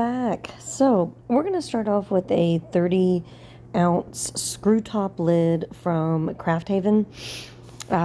back. So we're going to start off with a 30-ounce screw top lid from Craft Haven.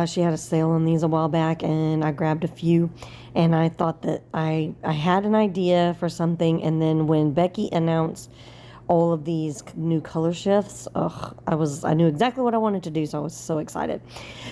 She had a sale on these a while back, and I grabbed a few, and I thought that I had an idea for something, and then when Becky announced all of these new color shifts, I knew exactly what I wanted to do, so I was so excited.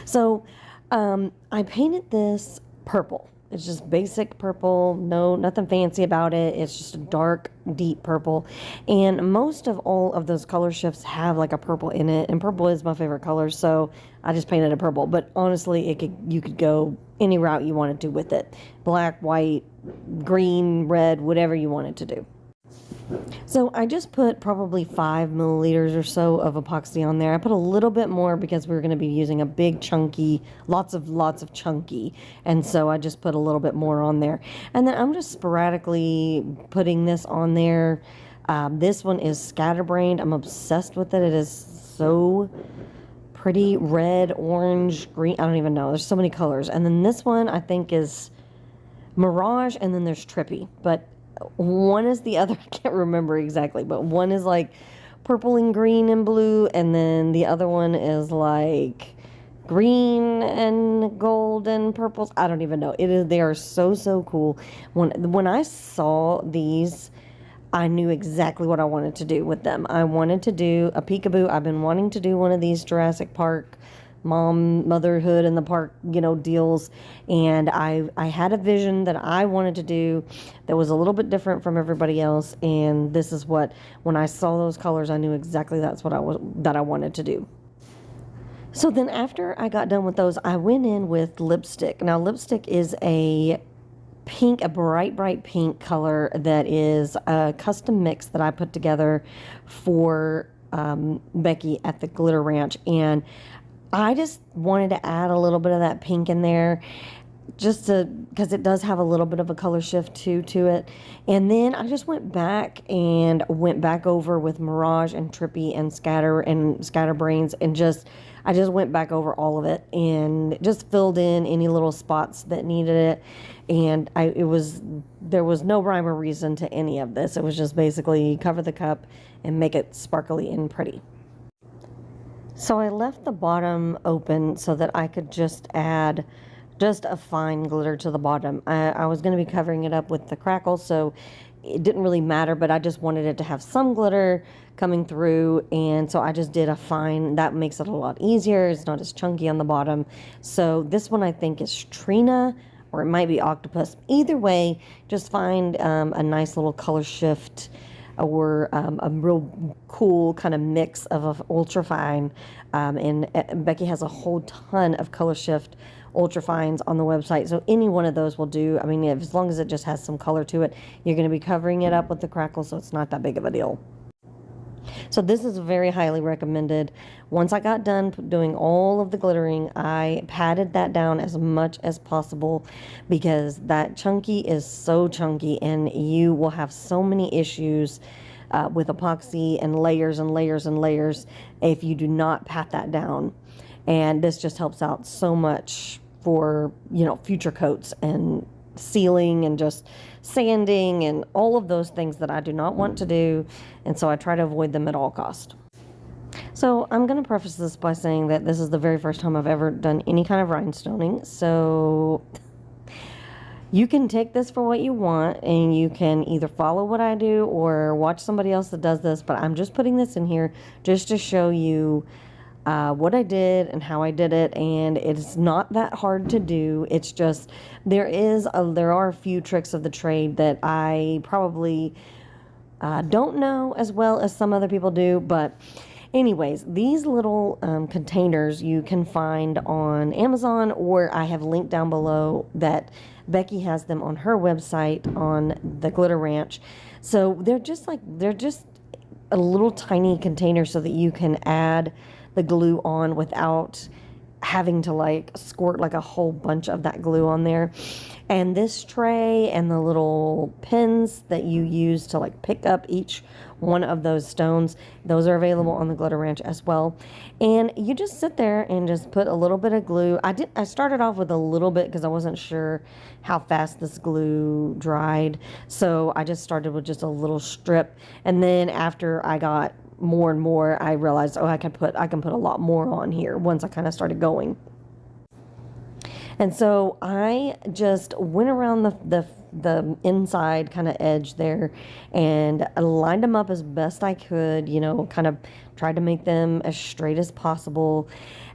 So I painted this purple. It's just basic purple, nothing fancy about it. It's just a dark, deep purple. And most of all of those color shifts have like a purple in it, and purple is my favorite color, so I just painted it purple. But honestly, you could go any route you wanted to with it. Black, white, green, red, whatever you wanted to do. So I just put probably 5 milliliters or so of epoxy on there. I put a little bit more because we were going to be using a big chunky, lots of chunky, and so I just put a little bit more on there. And then I'm just sporadically putting this on there. This one is Scatterbrain. I'm obsessed with it. It is so pretty, red, orange, green. I don't even know. There's so many colors. And then this one I think is Mirage, and then there's Trippy. But one is the other, I can't remember exactly, but one is like purple and green and blue, and then the other one is like green and gold and purples. I don't even know. They are so cool. When I saw these, I knew exactly what I wanted to do with them. I wanted to do a Peekaboo. I've been wanting to do one of these Jurassic Park motherhood in the park, deals, and I had a vision that I wanted to do that was a little bit different from everybody else, and this is when I saw those colors, I knew exactly that's what I wanted to do. So then after I got done with those, I went in with lipstick. Now lipstick is a bright pink color that is a custom mix that I put together for Becky at the Glitter Ranch, and I just wanted to add a little bit of that pink in there, because it does have a little bit of a color shift to it. And then I just went back over with Mirage and Trippy and Scatterbrains, and I just went back over all of it and just filled in any little spots that needed it. And there was no rhyme or reason to any of this. It was just basically cover the cup and make it sparkly and pretty. So I left the bottom open so that I could just add just a fine glitter to the bottom. I was going to be covering it up with the Crackle, so it didn't really matter, but I just wanted it to have some glitter coming through, and so I just did a fine. That makes it a lot easier. It's not as chunky on the bottom. So this one I think is Trina, or it might be Octopus. Either way, just find a nice little color shift, or a real cool kind of mix of Ultrafine, and Becky has a whole ton of Colorshift Ultrafines on the website, so any one of those will do. I mean, as long as it just has some color to it, you're going to be covering it up with the Crackle, so it's not that big of a deal. So this is very highly recommended. Once I got done doing all of the glittering, I patted that down as much as possible, because that chunky is so chunky, and you will have so many issues with epoxy and layers and layers and layers if you do not pat that down. And this just helps out so much for, future coats and sealing and just sanding and all of those things that I do not want to do, and so I try to avoid them at all cost. So I'm going to preface this by saying that this is the very first time I've ever done any kind of rhinestoning, so you can take this for what you want, and you can either follow what I do or watch somebody else that does this, but I'm just putting this in here just to show you what I did and how I did it, and it's not that hard to do. It's just there are a few tricks of the trade that I probably don't know as well as some other people do, but anyways, these little containers you can find on Amazon, or I have linked down below that Becky has them on her website on the Glitter Ranch. So they're just a little tiny container so that you can add the glue on without having to squirt a whole bunch of that glue on there. And this tray and the little pins that you use to like pick up each one of those stones, those are available on the Glitter Ranch as well. And you just sit there and just put a little bit of glue. I started off with a little bit because I wasn't sure how fast this glue dried. So I just started with just a little strip. And then after I got more and more, I realized, oh, I can put a lot more on here once I kind of started going. And so I just went around the inside kind of edge there and I lined them up as best I could, you know, kind of tried to make them as straight as possible.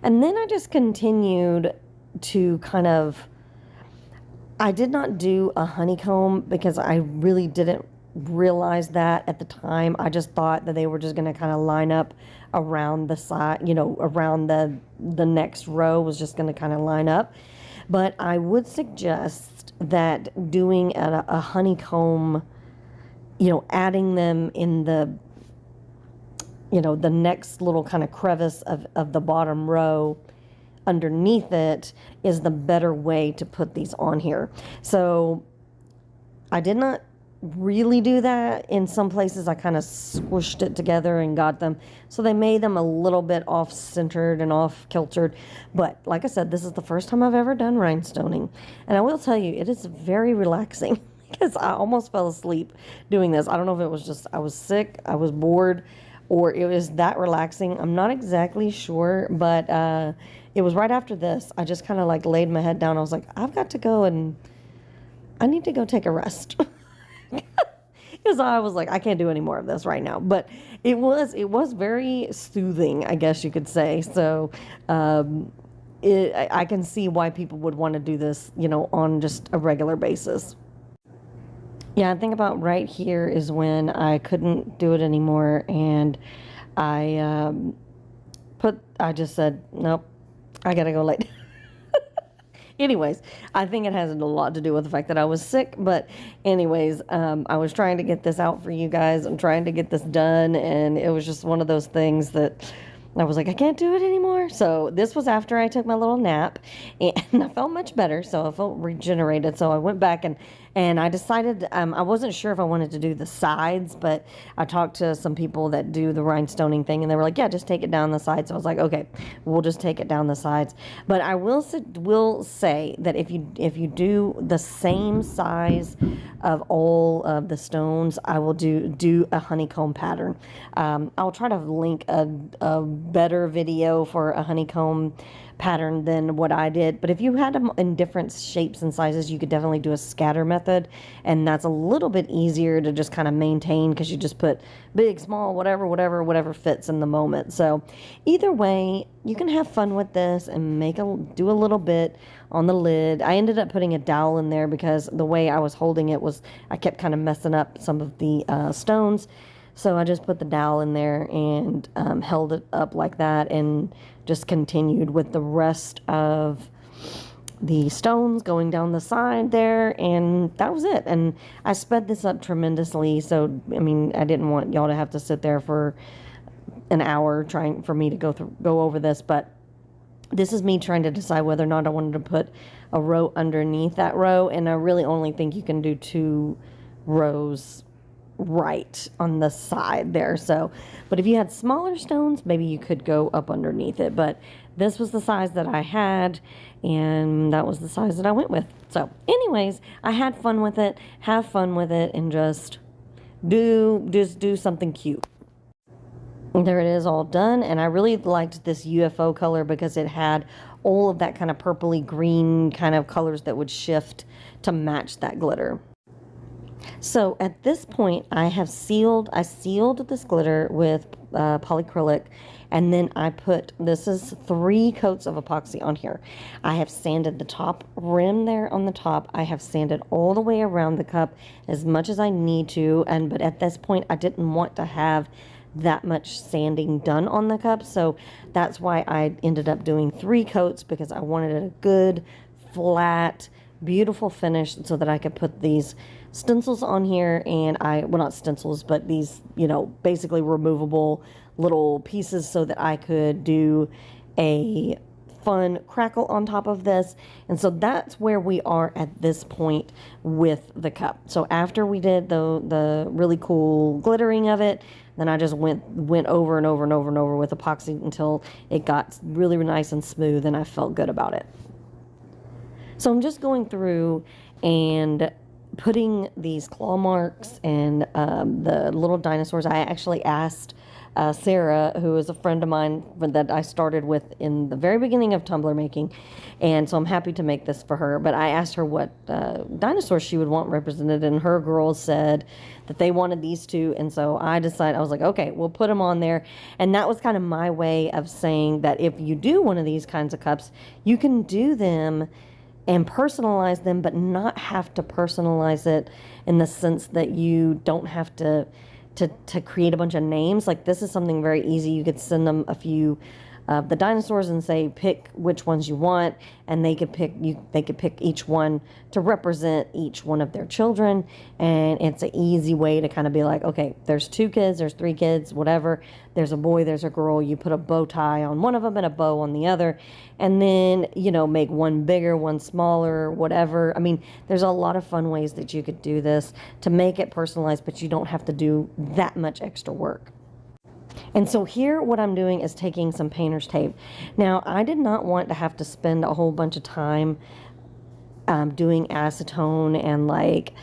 And then I just continued to kind of, I did not do a honeycomb because I really didn't realize that at the time. I just thought that they were just going to kind of line up around the side, you know, around the next row was just going to kind of line up. But I would suggest that doing a honeycomb, you know, adding them in the, you know, the next little kind of crevice of the bottom row underneath it is the better way to put these on here. So I did not really do that. In some places I kind of squished it together and got them so they made them a little bit off centered and off kiltered. But like I said, this is the first time I've ever done rhinestoning, and I will tell you it is very relaxing because I almost fell asleep doing this. I don't know if it was just I was sick, I was bored, or it was that relaxing. I'm not exactly sure, but it was right after this I just kind of like laid my head down. I was like, I've got to go and I need to go take a rest. Because I was like, I can't do any more of this right now. But it was very soothing, I guess you could say. So I can see why people would want to do this, you know, on just a regular basis. Yeah, I think about right here is when I couldn't do it anymore, and I just said, nope, I gotta go late. Anyways, I think it has a lot to do with the fact that I was sick. But anyways, I was trying to get this out for you guys. I'm trying to get this done. And it was just one of those things that I was like, I can't do it anymore. So this was after I took my little nap. And I felt much better. So I felt regenerated. So I went back and I decided, I wasn't sure if I wanted to do the sides, but I talked to some people that do the rhinestoning thing, and they were like, yeah, just take it down the sides. So I was like, okay, we'll just take it down the sides. But I will say that if you do the same size of all of the stones, I will do a honeycomb pattern. I'll try to link a better video for a honeycomb pattern than what I did, but if you had them in different shapes and sizes, you could definitely do a scatter method, and that's a little bit easier to just kind of maintain because you just put big, small, whatever fits in the moment. So either way, you can have fun with this and do a little bit on the lid. I ended up putting a dowel in there because the way I was holding it was I kept kind of messing up some of the stones. So I just put the dowel in there and held it up like that and just continued with the rest of the stones going down the side there, and that was it. And I sped this up tremendously, so I mean, I didn't want y'all to have to sit there for an hour trying for me to go over this, but this is me trying to decide whether or not I wanted to put a row underneath that row, and I really only think you can do 2 rows right on the side there. So, but if you had smaller stones, maybe you could go up underneath it, but this was the size that I had, and that was the size that I went with. So anyways, I had fun with it, have fun with it, and just do something cute. There it is, all done. And I really liked this UFO color because it had all of that kind of purpley green kind of colors that would shift to match that glitter. So at this point, I sealed this glitter with polyacrylic, and then I this is 3 coats of epoxy on here. I have sanded the top rim there on the top. I have sanded all the way around the cup as much as I need to, but at this point, I didn't want to have that much sanding done on the cup, so that's why I ended up doing 3 coats, because I wanted a good, flat, beautiful finish so that I could put these stencils on here, and well, not stencils, but these, you know, basically removable little pieces so that I could do a fun crackle on top of this. And so that's where we are at this point with the cup. So after we did the really cool glittering of it, then I just went over and over and over and over with epoxy until it got really nice and smooth and I felt good about it. So I'm just going through and putting these claw marks and the little dinosaurs. I actually asked Sarah, who is a friend of mine that I started with in the very beginning of Tumbler making, and so I'm happy to make this for her, but I asked her what dinosaurs she would want represented, and her girls said that they wanted these two, and so I decided, I was like, okay, we'll put them on there. And that was kind of my way of saying that if you do one of these kinds of cups, you can do them and personalize them, but not have to personalize it in the sense that you don't have to create a bunch of names. Like, this is something very easy. You could send them a few of the dinosaurs and say, pick which ones you want, and they could pick each one to represent each one of their children. And it's an easy way to kind of be like, okay, there's 2 kids, there's 3 kids, whatever. There's a boy, there's a girl. You put a bow tie on one of them and a bow on the other, and then, you know, make one bigger, one smaller, whatever. I mean, there's a lot of fun ways that you could do this to make it personalized, but you don't have to do that much extra work. And so here what I'm doing is taking some painter's tape. Now, I did not want to have to spend a whole bunch of time doing acetone and like,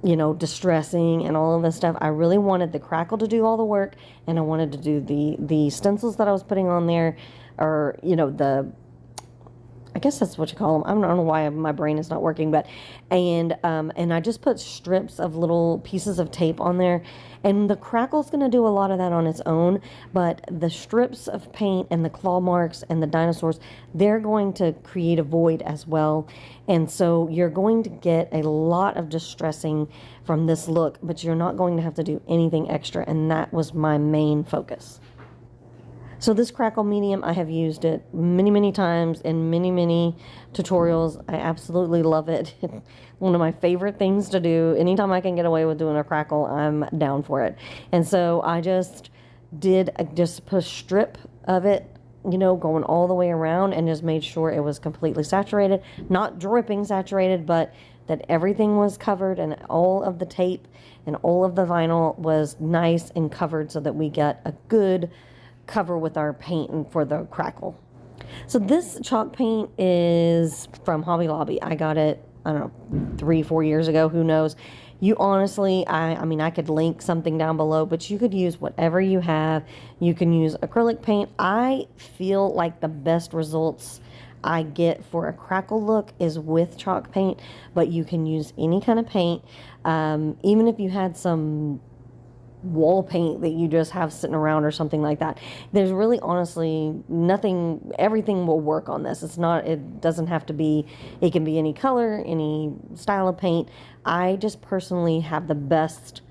you know, distressing and all of this stuff. I really wanted the Crackle to do all the work, and I wanted to do the stencils that I was putting on there, or, you know, I guess that's what you call them. I don't know why my brain is not working, but, and I just put strips of little pieces of tape on there, and the Crackle's going to do a lot of that on its own, but the strips of paint and the claw marks and the dinosaurs, they're going to create a void as well. And so you're going to get a lot of distressing from this look, but you're not going to have to do anything extra, and that was my main focus. So this Crackle Medium, I have used it many, many times in many, many tutorials. I absolutely love it. One of my favorite things to do. Anytime I can get away with doing a Crackle, I'm down for it. And so I just put a strip of it, you know, going all the way around, and just made sure it was completely saturated. Not dripping saturated, but that everything was covered, and all of the tape and all of the vinyl was nice and covered, so that we get a good cover with our paint and for the Crackle. So this chalk paint is from Hobby Lobby. I got it, I don't know, 3-4 years ago, who knows. You honestly, I mean, I could link something down below, but you could use whatever you have. You can use acrylic paint. I feel like the best results I get for a Crackle look is with chalk paint, but you can use any kind of paint. Even if you had some wall paint that you just have sitting around or something like that, there's really honestly nothing, everything will work on this. It doesn't have to be, it can be any color, any style of paint. I just personally have the best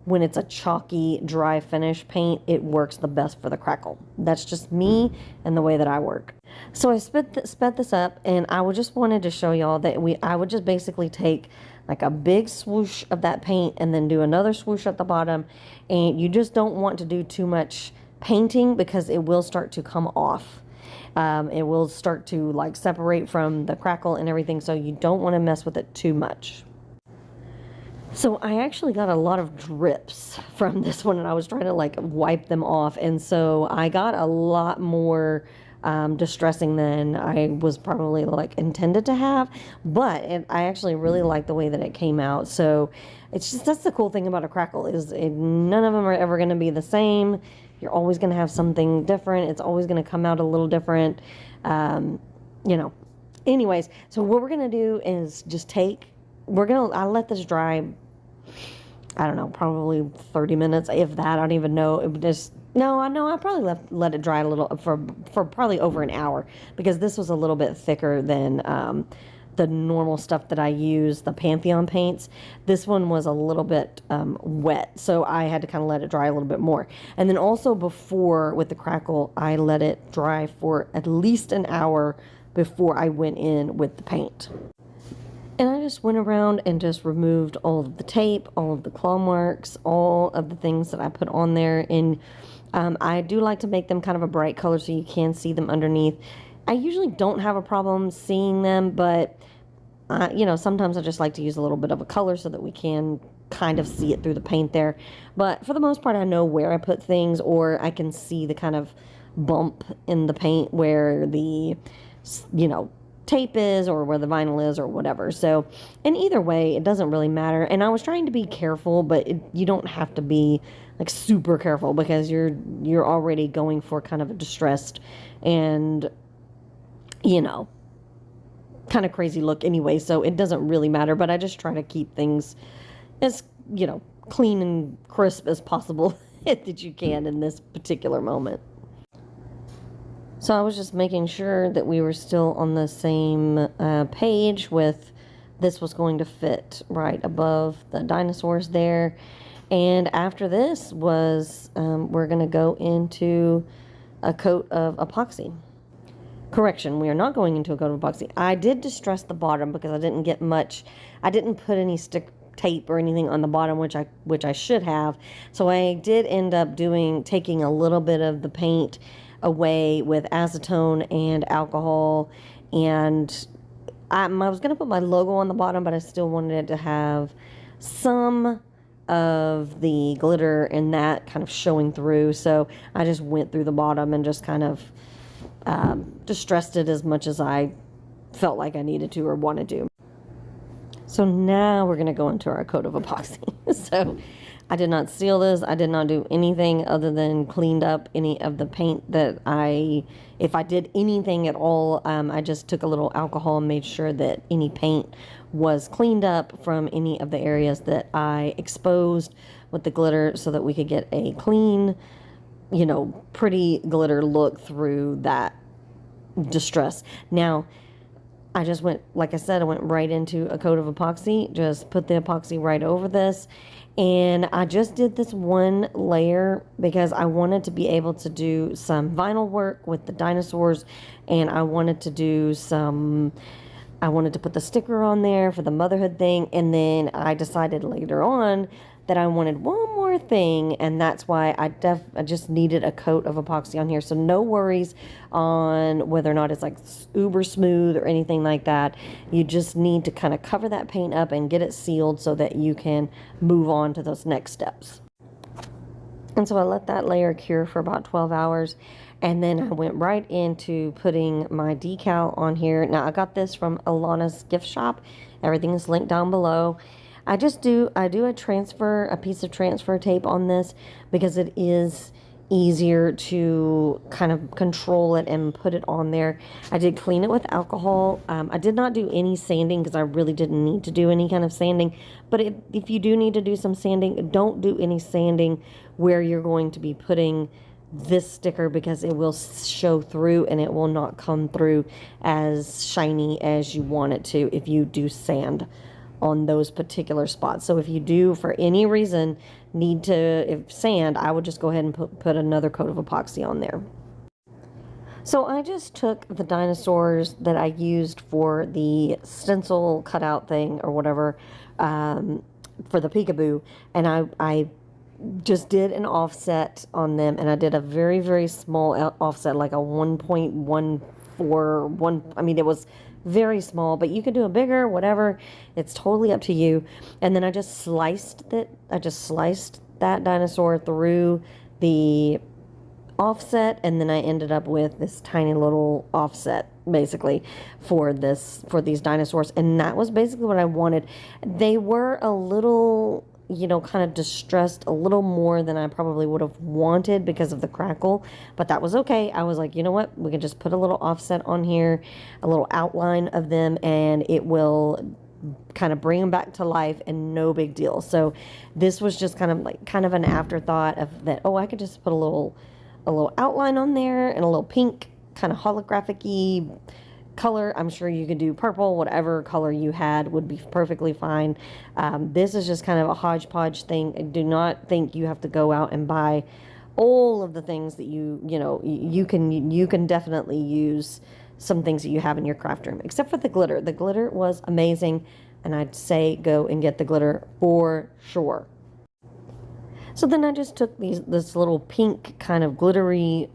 when it's a chalky dry finish paint. It works the best for the Crackle. That's just me and the way that I work. So I sped this up, and I just wanted to show y'all that I would just basically take like a big swoosh of that paint and then do another swoosh at the bottom. And you just don't want to do too much painting, because it will start to come off. It will start to like separate from the Crackle and everything, so you don't want to mess with it too much. So I actually got a lot of drips from this one, and I was trying to like wipe them off, and so I got a lot more distressing than I was probably like intended to have, but I actually really like the way that it came out. So it's just, that's the cool thing about a Crackle, is none of them are ever going to be the same. You're always going to have something different. It's always going to come out a little different, you know. Anyways, so what we're going to do is just I'll let this dry, I don't know, probably 30 minutes, if that. I don't even know. I probably let it dry a little for probably over an hour, because this was a little bit thicker than the normal stuff that I use, the Pantheon paints. This one was a little bit wet, so I had to kind of let it dry a little bit more. And then also before, with the Crackle, I let it dry for at least an hour before I went in with the paint. And I just went around and just removed all of the tape, all of the claw marks, all of the things that I put on there. And I do like to make them kind of a bright color so you can see them underneath. I usually don't have a problem seeing them, but you know, sometimes I just like to use a little bit of a color so that we can kind of see it through the paint there. But for the most part, I know where I put things, or I can see the kind of bump in the paint where the, you know, tape is, or where the vinyl is, or whatever. So, and either way, it doesn't really matter. And I was trying to be careful, but you don't have to be like super careful, because you're already going for kind of a distressed and, you know, kind of crazy look anyway, so it doesn't really matter. But I just try to keep things as, you know, clean and crisp as possible that you can in this particular moment. So I was just making sure that we were still on the same page with this was going to fit right above the dinosaurs there. And after this was, we're going to go into a coat of epoxy. Correction, we are not going into a coat of epoxy. I did distress the bottom because I didn't get much. I didn't put any stick tape or anything on the bottom, which I should have. So I did end up taking a little bit of the paint away with acetone and alcohol, and I was going to put my logo on the bottom, but I still wanted it to have some of the glitter and that kind of showing through. So I just went through the bottom and just kind of distressed it as much as I felt like I needed to or wanted to. So now we're going to go into our coat of epoxy. So I did not seal this. I did not do anything other than cleaned up any of the paint that if I did anything at all, I just took a little alcohol and made sure that any paint was cleaned up from any of the areas that I exposed with the glitter, so that we could get a clean, you know, pretty glitter look through that distress. Now, I just went, like I said, I went right into a coat of epoxy, just put the epoxy right over this. And I just did this one layer because I wanted to be able to do some vinyl work with the dinosaurs, and I wanted to put the sticker on there for the motherhood thing. And then I decided later on that I wanted one more thing, and that's why I just needed a coat of epoxy on here. So no worries on whether or not it's like uber smooth or anything like that. You just need to kind of cover that paint up and get it sealed so that you can move on to those next steps. And so I let that layer cure for about 12 hours. And then I went right into putting my decal on here. Now, I got this from Alana's gift shop. Everything is linked down below. I do a piece of transfer tape on this because it is easier to kind of control it and put it on there. I did clean it with alcohol. I did not do any sanding because I really didn't need to do any kind of sanding. But if you do need to do some sanding, don't do any sanding where you're going to be putting this sticker, because it will show through and it will not come through as shiny as you want it to if you do sand on those particular spots. So if you do, for any reason, need to sand, I would just go ahead and put another coat of epoxy on there. So I just took the dinosaurs that I used for the stencil cutout thing or whatever, for the Peekaboo, and I just did an offset on them, and I did a very, very small offset, like a 1.14, I mean, it was very small, but you could do a bigger, whatever. It's totally up to you. And then I just sliced that dinosaur through the offset, and then I ended up with this tiny little offset basically for these dinosaurs. And that was basically what I wanted. They were a little, you know, kind of distressed a little more than I probably would have wanted because of the crackle, but that was okay. I was like, you know what, we can just put a little offset on here, a little outline of them, and it will kind of bring them back to life, and no big deal. So this was just kind of an afterthought of that. Oh, I could just put a little outline on there and a little pink kind of holographic-y color. I'm sure you could do purple, whatever color you had would be perfectly fine. This is just kind of a hodgepodge thing. I do not think you have to go out and buy all of the things that you can definitely use some things that you have in your craft room, except for the glitter. The glitter was amazing, and I'd say go and get the glitter for sure. So then I just took this little pink kind of glittery,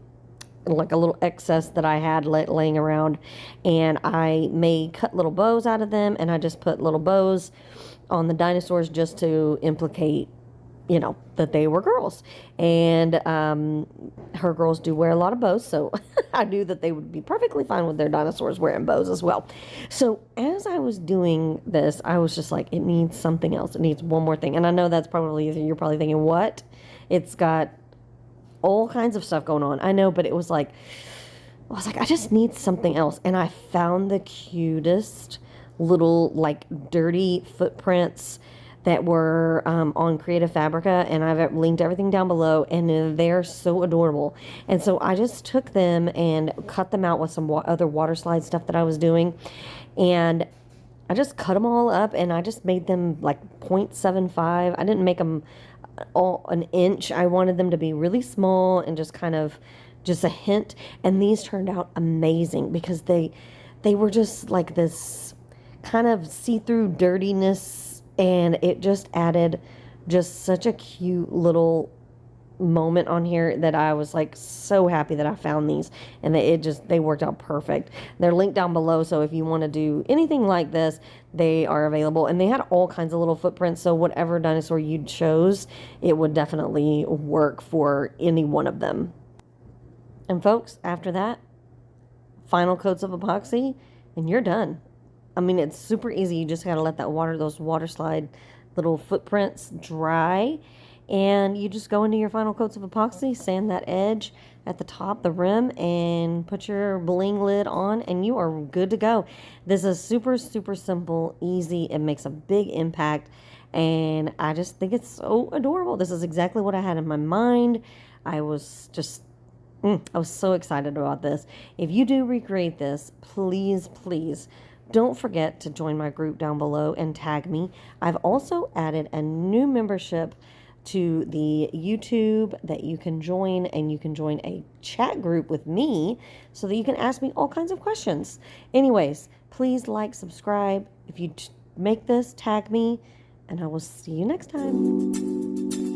like a little excess that I had laying around, and I cut little bows out of them, and I just put little bows on the dinosaurs just to implicate, you know, that they were girls. And her girls do wear a lot of bows, so I knew that they would be perfectly fine with their dinosaurs wearing bows as well. So as I was doing this, I was just like, it needs something else. It needs one more thing. And I know that's probably, you're probably thinking, what? It's got all kinds of stuff going on. I know, but it was like, I was like, I just need something else. And I found the cutest little, like, dirty footprints that were on Creative Fabrica, and I've linked everything down below, and they're so adorable. And so I just took them and cut them out with some other water slide stuff that I was doing, and I just cut them all up, and I just made them like 0.75. I didn't make them all an inch. I wanted them to be really small and just kind of just a hint, and these turned out amazing because they were just like this kind of see-through dirtiness, and it just added just such a cute little moment on here that I was like so happy that I found these, and they worked out perfect. They're linked down below, so if you want to do anything like this, they are available. And they had all kinds of little footprints, so whatever dinosaur you chose, it would definitely work for any one of them. And folks, after that, final coats of epoxy, and you're done. I mean, it's super easy. You just got to let those water slide little footprints dry, and you just go into your final coats of epoxy, sand that edge at the top, the rim, and put your bling lid on, and you are good to go. This is super, super simple, easy. It makes a big impact, and I just think it's so adorable. This is exactly what I had in my mind. I was so excited about this. If you do recreate this, please, please, don't forget to join my group down below and tag me. I've also added a new membership to the YouTube that you can join, and you can join a chat group with me so that you can ask me all kinds of questions. Anyways, please like, subscribe. If you make this, tag me, and I will see you next time.